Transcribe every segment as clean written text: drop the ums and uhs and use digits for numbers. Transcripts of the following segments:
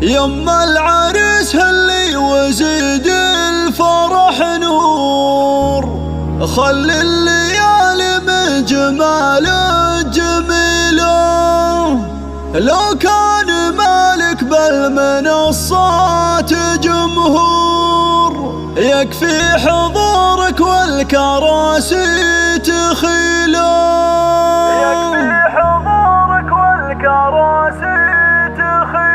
يما العريس هلي وزيد الفرح نور، خلي الليالي من جماله جميله. لو كان مالك بالمنصات جمهور، يكفي حضورك والكراسي تخيله. يكفي حضورك والكراسي تخيله.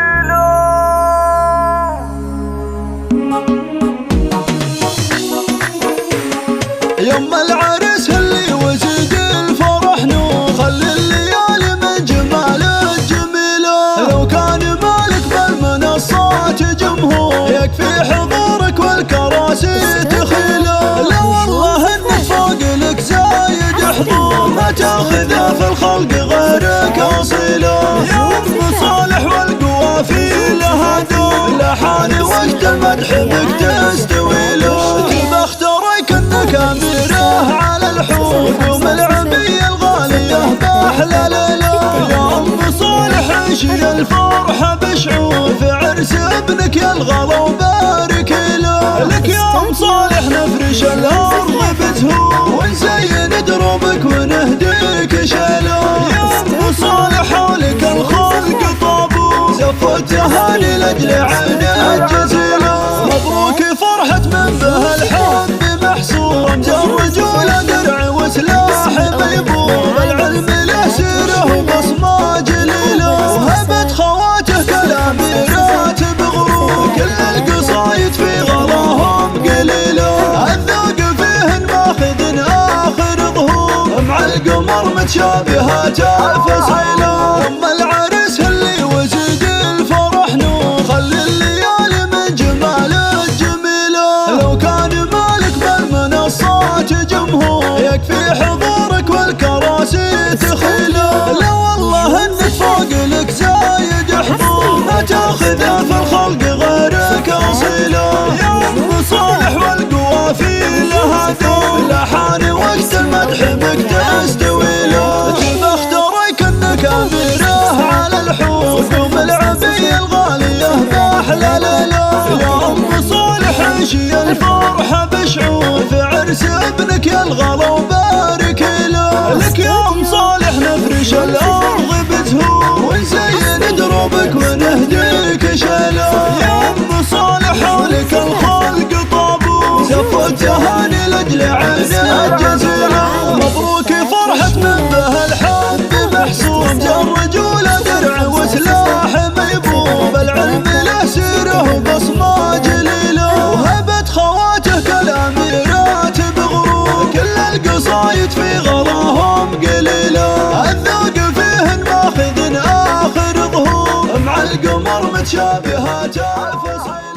يما العريس هلي وزيد الفرح نور، خلي الليالي من جماله جميله. لو كان مالك بالمنصات جمهور، يكفي حضورك والكراسي تخيله. لا والله انك فوق لك زايد حضور، ما تاخذه في الخلق غيرك اصيله. يا ام صالح والقوافي لها دور، لحاني وقت المدح بك تستوي له. بختارك انك اميره على الحور، قوم العبيه الغاليه باحلى ليله. يا ام صالح عيشي الفرحه بشعور، في عرس ابنك يا الغلا وبارك له. لك يا ام صالح نفرش الارض بزهور، ونزين دروبك ونهديك شيله. يا ام صالح حولك الخلق طابور، زفوا التهاني لاجل عينك جزيله. مبروك فرحة من به الحب محصور، رمز الرجولة درع وسلاح ميبور. العلم له سيره وبصمة جليله، وهبت خواته كالاميرات بغرور. كل القصايد في غلاهم قليله، الذوق فيهن ماخذ اخر ظهور. مع القمر متشابهات الفصيله. ام العريس هلي وزيد الفرح نور، خلي الليالي من جماله جميله. لو كان مالك بالمنصات جمهور، يكفي حضورك والكراسي تخيله. لا والله انك فوق لك زايد حضور، ما تاخذه في الخلق غيرك اصيله. يا ام صالح والقوافي لها دور، لحاني وقت المدح بك تستوي له. بختارك انك اميره على الحور، قوم العبيه الغاليه باحلى ليله. يا ام صالح عيشي الفرحه بشعور، في عرس ابنك يا الغلا وبارك له. لك يا ام صالح نفرش الارض بزهور، ونزين دروبك ونهديك شيله. يا ام صالح حولك الخلق طابور، زفوا التهاني لاجل عينك جزيله. مبروك فرحة من به الحب محصور، الرجولة درع وسلاح ميبوب. العلم له سيره وبصمة جليله، وهبت خواته كالاميرات بغرور. كل القصايد في غلاهم قليله، الذوق فيهن ماخذ اخر ظهور. مع القمر متشابهات الفصيله.